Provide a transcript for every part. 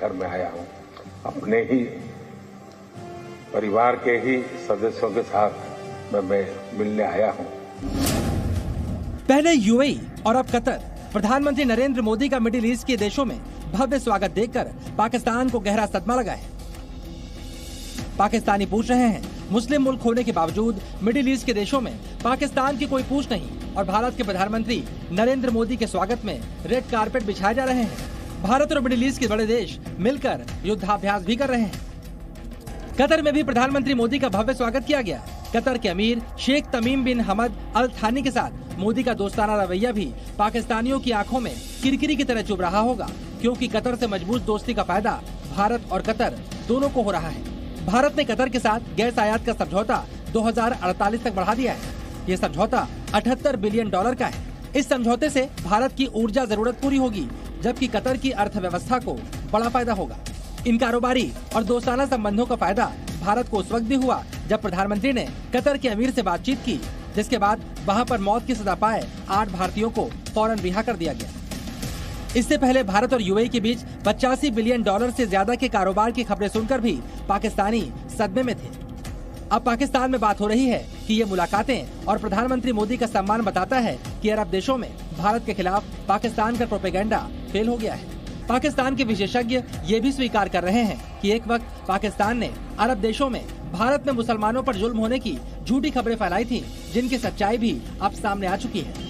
घर में आया हूं। अपने ही परिवार के ही सदस्यों के साथ मैं मिलने आया हूं। पहले यूएई और अब कतर। प्रधानमंत्री नरेंद्र मोदी का मिडिल ईस्ट के देशों में भव्य स्वागत देखकर पाकिस्तान को गहरा सदमा लगा है। पाकिस्तानी पूछ रहे हैं, मुस्लिम मुल्क होने के बावजूद मिडिल ईस्ट के देशों में पाकिस्तान की कोई पूछ नहीं और भारत के प्रधानमंत्री नरेंद्र मोदी के स्वागत में रेड कारपेट बिछाए जा रहे हैं। भारत और मिडिल ईस्ट के बड़े देश मिलकर युद्धाभ्यास भी कर रहे हैं। कतर में भी प्रधानमंत्री मोदी का भव्य स्वागत किया गया। कतर के अमीर शेख तमीम बिन हमद अल थानी के साथ मोदी का दोस्ताना रवैया भी पाकिस्तानियों की आंखों में किरकिरी की तरह चुभ रहा होगा, क्योंकि कतर से मजबूत दोस्ती का फायदा भारत और कतर दोनों को हो रहा है। भारत ने कतर के साथ गैस आयात का समझौता 2048 तक बढ़ा दिया है। ये समझौता $78 बिलियन का है। इस समझौते से भारत की ऊर्जा जरूरत पूरी होगी, जबकि कतर की अर्थव्यवस्था को बड़ा फायदा होगा। इन कारोबारी और दोस्ताना संबंधों का फायदा भारत को उस वक्त भी हुआ जब प्रधानमंत्री ने कतर के अमीर से बातचीत की, जिसके बाद वहां पर मौत की सजा पाए 8 भारतीयों को फौरन रिहा कर दिया गया। इससे पहले भारत और यूएई के बीच $85 बिलियन से ज्यादा के कारोबार की खबरें सुनकर भी पाकिस्तानी सदमे में थे। अब पाकिस्तान में बात हो रही है कि ये मुलाकातें और प्रधानमंत्री मोदी का सम्मान बताता है कि अरब देशों में भारत के खिलाफ पाकिस्तान का प्रोपेगेंडा फेल हो गया है। पाकिस्तान के विशेषज्ञ ये भी स्वीकार कर रहे हैं कि एक वक्त पाकिस्तान ने अरब देशों में भारत में मुसलमानों पर जुल्म होने की झूठी खबरें फैलाई थी, जिनकी सच्चाई भी अब सामने आ चुकी है।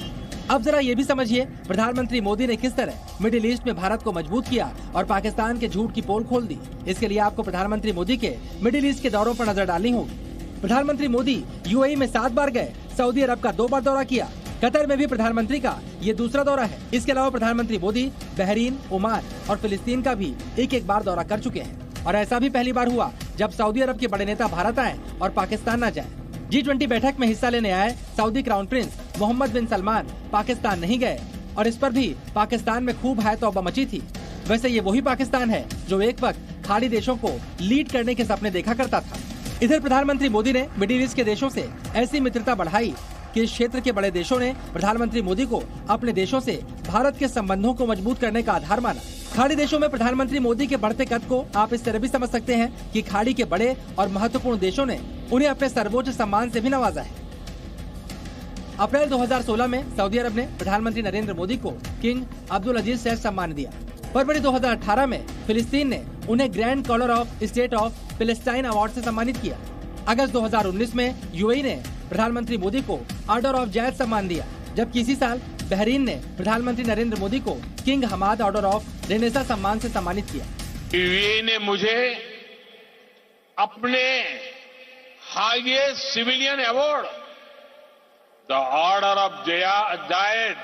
अब जरा ये भी समझिए प्रधानमंत्री मोदी ने किस तरह मिडिल ईस्ट में भारत को मजबूत किया और पाकिस्तान के झूठ की पोल खोल दी। इसके लिए आपको प्रधानमंत्री मोदी के मिडिल ईस्ट के दौरों पर नजर डालनी होगी। प्रधानमंत्री मोदी यूएई में 7 बार गए, सऊदी अरब का 2 बार दौरा किया, कतर में भी प्रधानमंत्री का ये दूसरा दौरा है। इसके अलावा प्रधानमंत्री मोदी बहरीन, ओमान और फिलिस्तीन का भी एक बार दौरा कर चुके हैं। और ऐसा भी पहली बार हुआ जब सऊदी अरब के बड़े नेता भारत आए और पाकिस्तान न जाए। G20 बैठक में हिस्सा लेने आए सऊदी क्राउन प्रिंस मोहम्मद बिन सलमान पाकिस्तान नहीं गए और इस पर भी पाकिस्तान में खूब हाय तौबा मची थी। वैसे ये वही पाकिस्तान है जो एक वक्त खाड़ी देशों को लीड करने के सपने देखा करता था। इधर प्रधानमंत्री मोदी ने मिडिल ईस्ट के देशों से ऐसी मित्रता बढ़ाई कि इस क्षेत्र के बड़े देशों ने प्रधानमंत्री मोदी को अपने देशों से भारत के संबंधों को मजबूत करने का आधार माना। खाड़ी देशों में प्रधानमंत्री मोदी के बढ़ते कद को आप इस तरह भी समझ सकते हैं कि खाड़ी के बड़े और महत्वपूर्ण देशों ने उन्हें अपने सर्वोच्च सम्मान से भी नवाजा है। अप्रैल 2016 में सऊदी अरब ने प्रधानमंत्री नरेंद्र मोदी को किंग अब्दुल अजीज शेख सम्मान दिया। फरवरी 2018 में फिलिस्तीन ने उन्हें grand collar of state of Palestine award से सम्मानित किया। अगस्त 2019 में यूएई ने प्रधानमंत्री मोदी को ऑर्डर ऑफ जायद सम्मान दिया, जबकि इसी साल बहरीन ने प्रधानमंत्री नरेंद्र मोदी को king Hamad order of Renaissance सम्मान से सम्मानित किया। यूएई ने मुझे अपने highest civilian award the order of Zayed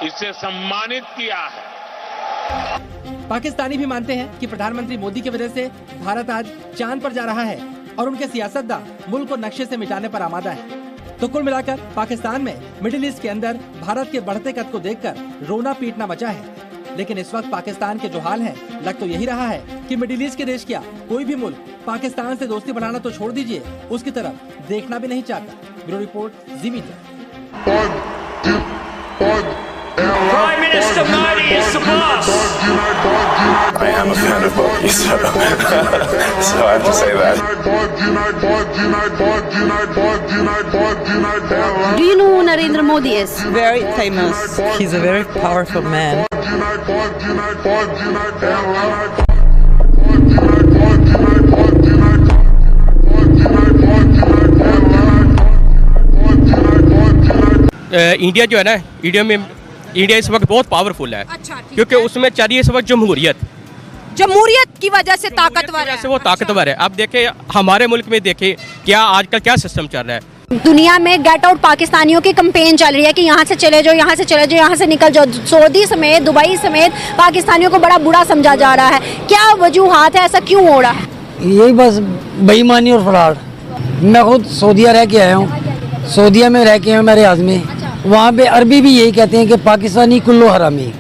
इससे सम्मानित किया है। पाकिस्तानी भी मानते हैं कि प्रधानमंत्री मोदी की वजह से भारत आज चांद पर जा रहा है और उनके सियासतदान मुल्क को नक्शे से मिटाने पर आमादा है। तो कुल मिलाकर पाकिस्तान में मिडिल ईस्ट के अंदर भारत के बढ़ते कद को देखकर रोना पीटना मचा है। लेकिन इस वक्त पाकिस्तान के जो हाल है, लग तो यही रहा है कि मिडिल ईस्ट के देश क्या कोई भी मुल्क पाकिस्तान से दोस्ती बनाना तो छोड़ दीजिए, उसकी तरफ देखना भी नहीं चाहता। Bureau report, ji media. Prime Minister Modi is the boss. I am a fan of Modi, so I have to say that. Do you know who Narendra Modi is? Very famous. He's a very powerful man. India जो है ना, India इस वक्त बहुत powerful है। अच्छा, क्योंकि उसमें चल रही है इस वक्त जमहूरियत की वजह से ताकतवर है। वो ताकतवर है। अब देखें हमारे मुल्क में, देखें क्या आजकल क्या सिस्टम चल रहा है। दुनिया में गेट आउट पाकिस्तानियों की कैंपेन चल रही है कि यहाँ से चले जाओ, यहाँ से चले जाओ, यहाँ से निकल जाओ। सऊदी समेत, दुबई समेत पाकिस्तानियों को बड़ा बुरा समझा जा रहा है। क्या वजूहात है, ऐसा क्यों हो रहा है? यही बस बेईमानी और फ्रॉड। मैं खुद सऊदीया रह के आया हूँ, सऊदीया में रह के मेरे आदमी, वहाँ पे अरबी भी यही कहते हैं कि पाकिस्तानी कुल्लो हरामी।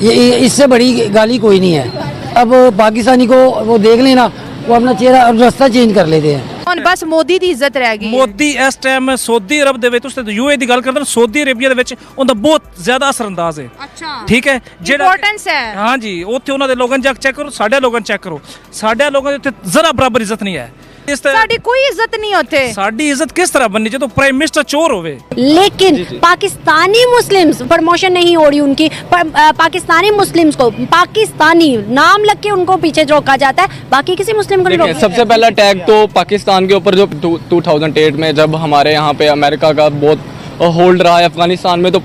ये इससे बड़ी गाली कोई नहीं है। अब पाकिस्तानी को वो देख लेना, वो अपना चेहरा और रास्ता चेंज कर लेते हैं। ਹੁਣ ਬਸ ਮੋਦੀ ਦੀ ਇੱਜ਼ਤ ਰਹਿ ਗਈ। ਮੋਦੀ ਇਸ ਟਾਈਮ ਸਊਦੀ ਅਰਬ ਦੇ ਵਿੱਚ, ਤੁਸੀਂ UAE ਦੀ ਗੱਲ ਕਰਦੇ ਹੋ, ਸਊਦੀ ਅਰੇਬੀਆ ਦੇ ਵਿੱਚ ਉਹਦਾ ਬਹੁਤ ਜ਼ਿਆਦਾ ਅਸਰਅੰਦਾਜ਼ ਹੈ। ਅੱਛਾ, ਠੀਕ ਹੈ, ਜਿਹੜਾ ਇੰਪੋਰਟੈਂਸ ਹੈ। ਹਾਂਜੀ, ਉੱਥੇ ਉਹਨਾਂ ਦੇ ਲੋਕਾਂ ਜਾ ਕੇ ਚੈੱਕ ਕਰੋ, ਸਾਡੇ ਲੋਕਾਂ ਚੈੱਕ ਕਰੋ, ਸਾਡੇ ਲੋਕਾਂ ਦੇ ਉੱਤੇ ਜ਼ਰਾ ਬਰਾਬਰ ਇੱਜ਼ਤ ਨਹੀਂ ਹੈ। ਸਾਡੀ ਕੋਈ ਇੱਜ਼ਤ ਨਹੀਂ ਉੱਥੇ। ਸਾਡੀ ਇੱਜ਼ਤ ਕਿਸ ਤਰ੍ਹਾਂ बननी ਜਦੋਂ प्राइम मिनिस्टर चोर होवे। लेकिन पाकिस्तानी मुस्लिम्स प्रमोशन नहीं हो रही उनकी, पाकिस्तानी मुस्लिम्स को पाकिस्तानी नाम लग के उनको पीछे रोका जाता है, बाकी किसी मुस्लिम को नहीं रोका। सबसे पहला टैग तो पाकिस्तान के ऊपर जो 2008 में जब हमारे यहाँ पे अमेरिका का बहुत होल्ड रहा है अफगानिस्तान में, तो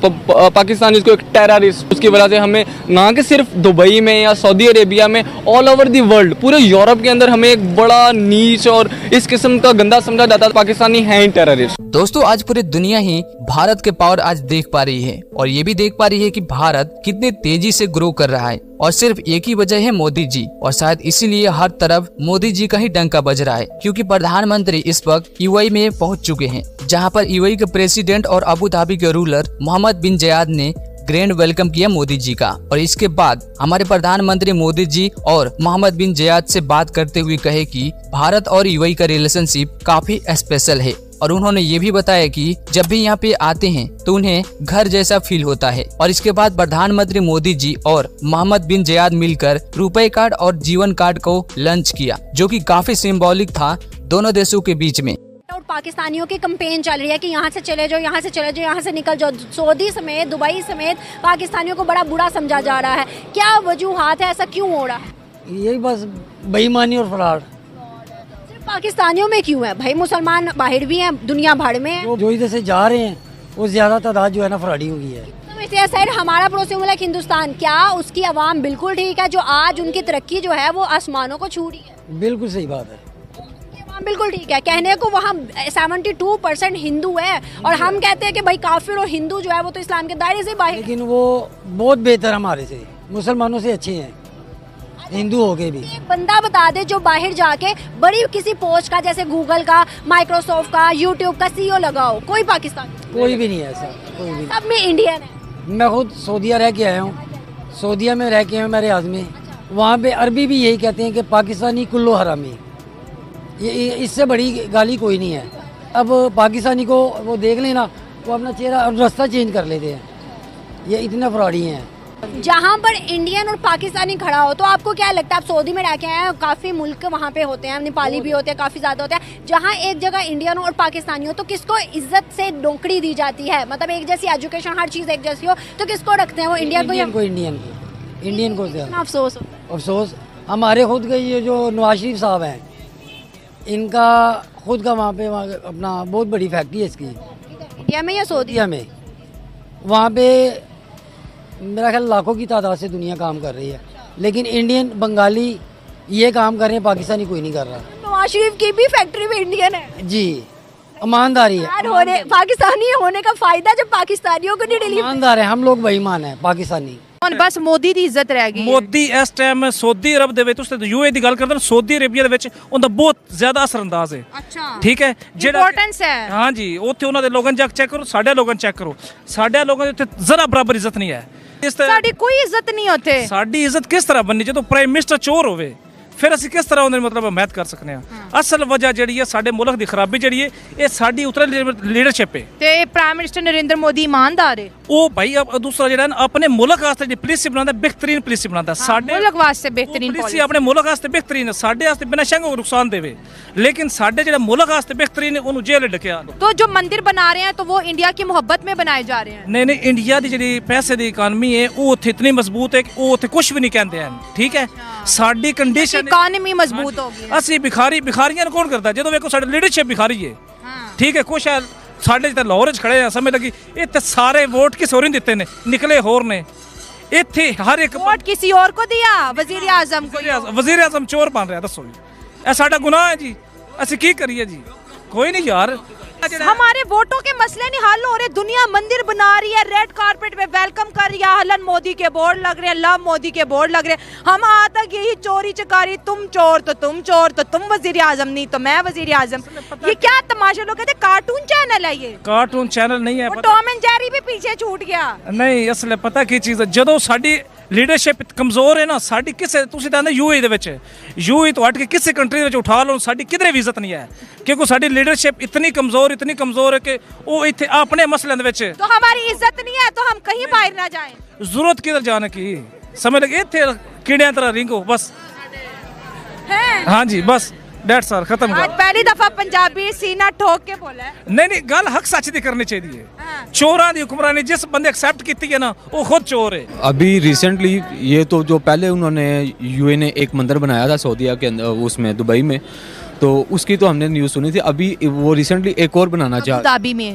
पाकिस्तान इसको एक टेररिस्ट, उसकी वजह से हमें ना कि सिर्फ दुबई में या सऊदी अरेबिया में, ऑल ओवर दी वर्ल्ड, पूरे यूरोप के अंदर हमें एक बड़ा नीच और इस किस्म का गंदा समझा जाता है। पाकिस्तानी हैं टेररिस्ट। दोस्तों, आज पूरी दुनिया ही भारत के पावर आज देख पा रही है, और ये भी देख पा रही है कि भारत कितने तेजी से ग्रो कर रहा है, और सिर्फ एक ही वजह है मोदी जी, और शायद इसीलिए हर तरफ मोदी जी का ही डंका बज रहा है, क्योंकि प्रधानमंत्री इस वक्त यूएई में पहुंच चुके हैं, जहां पर यूएई के प्रेसिडेंट और अबू धाबी के रूलर मोहम्मद बिन जयाद ने ग्रैंड वेलकम किया मोदी जी का। और इसके बाद हमारे प्रधानमंत्री मोदी जी और मोहम्मद बिन जयाद से बात करते हुए कहे कि भारत और यूएई का रिलेशनशिप काफी स्पेशल है, और उन्होंने ये भी बताया कि जब भी यहाँ पे आते हैं तो उन्हें घर जैसा फील होता है। और इसके बाद प्रधानमंत्री मोदी जी और मोहम्मद बिन जयाद मिलकर रुपए कार्ड और जीवन कार्ड को लॉन्च किया, जो कि काफी सिंबॉलिक था दोनों देशों के बीच में। और पाकिस्तानियों की कैंपेन चल रही है कि यहाँ से चले जाओ, यहाँ से चले जाओ, यहाँ से निकल जाओ। सऊदी समेत, दुबई समेत पाकिस्तानियों को बड़ा बुरा समझा जा रहा है। क्या वजूहात है, ऐसा क्यों हो रहा है? यही बस बेईमानी और फ्रॉड। पाकिस्तानियों में क्यों है भाई? मुसलमान बाहर भी हैं, दुनिया भर में है। जो इधर से जा रहे हैं वो ज्यादा तादाद जो है ना फ्रॉडी हो गई है। तो सर, हमारा पड़ोसी मुल्क हिंदुस्तान, क्या उसकी आवाम बिल्कुल ठीक है जो आज उनकी तरक्की जो है वो आसमानों को छू रही है? बिल्कुल सही बात है, बिल्कुल ठीक है। कहने को वहाँ 72% हिंदू है, और हम कहते हैं कि भाई काफिर और हिंदू जो है वो तो इस्लाम के दायरे से बाहर। लेकिन वो बहुत बेहतर हमारे से, मुसलमानों से अच्छे हैं हिंदू हो के भी। एक बंदा बता दे जो बाहर जाके बड़ी किसी पोस्ट का, जैसे गूगल का, माइक्रोसॉफ्ट का, यूट्यूब का CEO लगाओ, कोई पाकिस्तानी कोई भी नहीं है ऐसा, कोई भी। सब में इंडियन है। मैं खुद सऊदीया रह के आया हूँ, सऊदीया में रह के आया मेरे आदमी, वहाँ पे अरबी भी यही कहते हैं कि पाकिस्तानी कुल्लो हरामी। ये इससे बड़ी गाली कोई नहीं है। अब पाकिस्तानी को वो देख लेना, वो अपना चेहरा और रास्ता चेंज कर लेते हैं, ये इतने फ्रॉडी हैं। जहाँ पर इंडियन और पाकिस्तानी खड़ा हो, तो आपको क्या लगता है? आप सऊदी में रह के आए हैं, काफी मुल्क वहाँ पे होते हैं, नेपाली भी होते हैं, काफी ज्यादा होते हैं। जहाँ एक जगह इंडियन और पाकिस्तानी हो तो किसको इज्जत से नौकरी दी जाती है? मतलब एक जैसी एजुकेशन, हर चीज एक जैसी हो, तो किसको रखते हैं? वो इंडियन को इंडियन को अफसोस अफसोस हमारे खुद के ये जो नवाज शरीफ साहब हैं, इनका खुद का वहाँ पे अपना बहुत बड़ी फैक्ट्री है इसकी, इंडिया में या सऊदीया में। वहाँ पे मेरा ख्याल लाखों की तादाद से दुनिया काम कर रही है, लेकिन इंडियन, बंगाली ये काम कर रहे हैं, पाकिस्तानी कोई नहीं कर रहा। नवाज शरीफ की भी फैक्ट्री में इंडियन है जी, ईमानदारी है। पाकिस्तानी होने का फायदा जब पाकिस्तानियों को नहीं डिलीवर। ईमानदार है, हम लोग बेईमान है पाकिस्तानी। ਹੁਣ ਬਸ ਮੋਦੀ ਦੀ ਇੱਜ਼ਤ ਰਹਿ ਗਈ। ਮੋਦੀ ਇਸ ਟਾਈਮ ਸਊਦੀ ਅਰਬ ਦੇ ਵਿੱਚ, ਤੁਸੀਂ UAE ਦੀ ਗੱਲ ਕਰਦੇ ਹੋ, ਸਊਦੀ ਅਰੇਬੀਆ ਦੇ ਵਿੱਚ ਉਹਦਾ ਬਹੁਤ ਜ਼ਿਆਦਾ ਅਸਰਅੰਦਾਜ਼ ਹੈ। ਅੱਛਾ, ਠੀਕ ਹੈ, ਜਿਹੜਾ ਇੰਪੋਰਟੈਂਸ ਹੈ। ਹਾਂਜੀ, ਉੱਥੇ ਉਹਨਾਂ ਦੇ ਲੋਕਾਂ ਜਾ ਕੇ ਚੈੱਕ ਕਰੋ, ਸਾਡੇ ਲੋਕਾਂ ਚੈੱਕ ਕਰੋ, ਸਾਡੇ ਲੋਕਾਂ ਦੇ ਉੱਤੇ ਜ਼ਰਾ ਬਰਾਬਰ ਇੱਜ਼ਤ ਨਹੀਂ ਹੈ। ਸਾਡੀ ਕੋਈ ਇੱਜ਼ਤ ਨਹੀਂ ਉੱਥੇ। ਸਾਡੀ ਇੱਜ਼ਤ ਕਿਸ ਤਰ੍ਹਾਂ बननी ਜਦੋਂ ਪ੍ਰਾਈਮ ਮਿਨਿਸਟਰ ਚੋਰ ਹੋਵੇ? ਫਿਰ ਅਸੀਂ ਕਿਸ ਤਰ੍ਹਾਂ ਉਹਨਾਂ ਦੀ ਮਤਲਬ ਹਮਾਇਤ ਕਰ ਸਕਨੇ ਆ? ਅਸਲ ਵਜ੍ਹਾ ਜਿਹੜੀ ਹੈ ਸਾਡੇ ਮੁਲਕ ਦੀ ਖਰਾਬੀ ਜਿਹੜੀ ਹੈ, ਇਹ ਸਾਡੀ ਉਤਰੇ ਲੀਡਰਸ਼ਿਪ ਹੈ। ਤੇ ਪ੍ਰਾਈਮ ਮਿਨਿਸਟਰ ਨਰਿੰਦਰ ਮੋਦੀ ਈਮਾਨਦਾਰ ਹੈ। ਉਹ ਭਾਈ ਦੂਸਰਾ ਜਿਹੜਾ ਨਾ ਆਪਣੇ ਮੁਲਕ ਵਾਸਤੇ ਜਿਹੜੀ ਪਾਲਿਸੀ ਬਣਾਉਂਦਾ, ਬਿਹਤਰੀਨ ਪਾਲਿਸੀ ਬਣਾਉਂਦਾ। ਸਾਡੇ ਮੁਲਕ ਵਾਸਤੇ ਬਿਹਤਰੀਨ ਪਾਲਿਸੀ, ਆਪਣੇ ਮੁਲਕ ਵਾਸਤੇ ਬਿਹਤਰੀਨ ਹੈ, ਸਾਡੇ ਵਾਸਤੇ ਬਿਨਾਂ ਸ਼ੱਕ ਉਹ ਨੁਕਸਾਨ ਦੇਵੇ, ਲੇਕਿਨ ਸਾਡੇ ਜਿਹੜਾ ਮੁਲਕ ਵਾਸਤੇ ਬਿਹਤਰੀਨ ਹੈ ਉਹਨੂੰ ਜੇਲ੍ਹ ਢਕਿਆ। तो जो मंदिर बना रहे हैं तो वो इंडिया की मोहब्बत में बनाए जा रहे हैं। नहीं, इंडिया की ਜਿਹੜੀ ਪੈਸੇ ਦੀ ਇਕਾਨਮੀ ਹੈ ਉਹ ਉੱਥੇ ਇਤਨੀ ਮਜ਼ਬੂਤ ਹੈ ਕਿ ਉਹ ਉੱਥੇ ਕੁਝ ਵੀ ਨਹੀਂ ਕਹਿੰਦੇ ਹਨ। ਠੀਕ ਹੈ, ਸਾਡੀ ਕੰਡੀਸ਼ਨ ਇਕਾਨਮੀ ਮਜ਼ਬੂਤ ਹੋ ਗਈ ਹੈ। ਅਸੀਂ ਬਿਖਾਰੀਆਂ ਨੂੰ ਕੌਣ ਕਰਦਾ? ਜਦੋਂ ਵੇਖੋ ਸਾਡੀ ਲੀਡਰਸ਼ਿਪ ਬਿਖਾਰੀ ਹੈ। ਠੀਕ ਹੈ, ਕੁਛ ਸਾਡੇ ਤਾਂ ਲਾਹੌਰ 'ਚ ਖੜੇ ਆ, ਸਮਝ ਲੱਗੀ ਇੱਥੇ ਸਾਰੇ ਵੋਟ ਕਿਸੇ ਹੋਰ ਨੂੰ ਦਿੱਤੇ ਨੇ, ਨਿਕਲੇ ਹੋਰ ਨੇ। ਇੱਥੇ ਹਰ ਇੱਕ वोट किसी और को दिया, वजीर आजम को। वजीर आजम चोर बन रहा, दसो जी, ਇਹ ਸਾਡਾ ਗੁਨਾਹ ਹੈ ਜੀ, ਅਸੀਂ ਕੀ ਕਰੀਏ ਜੀ? ਕੋਈ ਨਹੀਂ ਯਾਰ, हमारे वोटों के मसले नहीं हल हो रहे, दुनिया मंदिर बना रही है, रेड कारपेट पे वेलकम कर रही है, हलन मोदी के बोर्ड लग रहे हैं, लव मोदी के बोर्ड लग रहे हैं। हम आज तक यही चोरी चकारी, तुम चोर तो तुम चोर, तो तुम वजीर आजम नहीं तो मैं वजीर आजम। ये क्या तमाशा, लोग कहते कार्टून चैनल है, ये कार्टून चैनल नहीं है। टॉम एंड जेरी भी पीछे छूट गया। नहीं असल पता की चीज़ है, ਜਦੋਂ ਸਾਡੀ ਲੀਡਰਸ਼ਿਪ ਕਮਜ਼ੋਰ ਹੈ ਨਾ, ਸਾਡੀ ਕਿਸੇ ਤੁਸੀਂ ਤਾਂ ਯੂਏ ਦੇ ਵਿੱਚ, ਯੂਏ ਤੋਂ ਹਟ ਕੇ ਕਿਸੇ ਕੰਟਰੀ ਦੇ ਵਿੱਚ ਉਠਾ ਲਓ, ਸਾਡੀ ਕਿਧਰੇ ਵੀ ਇੱਜ਼ਤ ਨਹੀਂ ਹੈ, ਕਿਉਂਕਿ ਸਾਡੀ ਲੀਡਰਸ਼ਿਪ ਇਤਨੀ ਕਮਜ਼ੋਰ ਹੈ ਕਿ ਉਹ ਇੱਥੇ ਆਪਣੇ ਮਸਲਿਆਂ ਦੇ ਵਿੱਚ। तो हमारी इज्जत नहीं है तो हम कहीं बाहर ना जाएं। ਜ਼ਰੂਰਤ ਕਿਧਰ ਜਾਣ की, ਸਮਝ लगे ਇੱਥੇ ਕੀੜਿਆਂ ਤਰ੍ਹਾਂ ਰਿੰਗੋ बस। हाँ जी बस डेट सर खत्म। आज पहली दफा पंजाबी सीना ठोक के बोला है। नहीं गल हक सच दी करनी चाहिए। चोरां दी हुक्मरानी जिस बंदे एक्सेप्ट की है ना, वो खुद चोर है। अभी रिसेंटली ये तो जो पहले उन्होंने यूए ने एक मंदिर बनाया था सऊदीया के अंदर, उसमें दुबई में, तो उसकी तो हमने न्यूज़ सुनी थी। अभी वो रिसेंटली एक और बनाना चाह, अबू धाबी में,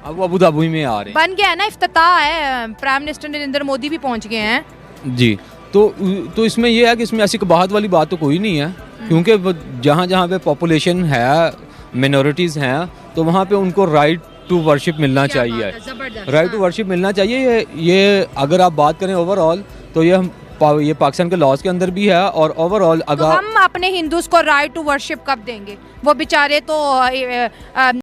अब वो अबू धाबी में आ रहे हैं, बन गया है ना, इफ्तिताह है, प्राइम मिनिस्टर नरेंद्र मोदी भी पहुंच गए हैं जी। तो इसमें ये है कि इसमें ऐसी कबाहत वाली बात तो कोई नहीं है, क्योंकि जहाँ जहाँ पे पॉपुलेशन है, मिनॉरिटीज़ हैं, तो वहाँ पे उनको राइट टू वर्शिप मिलना चाहिए, राइट टू वर्शिप मिलना चाहिए। ये अगर आप बात करें ओवरऑल, तो ये पाकिस्तान के लॉज के अंदर भी है, और ओवरऑल अगर तो हम अपने हिंदूज को राइट टू वर्शिप कब देंगे? वो बेचारे तो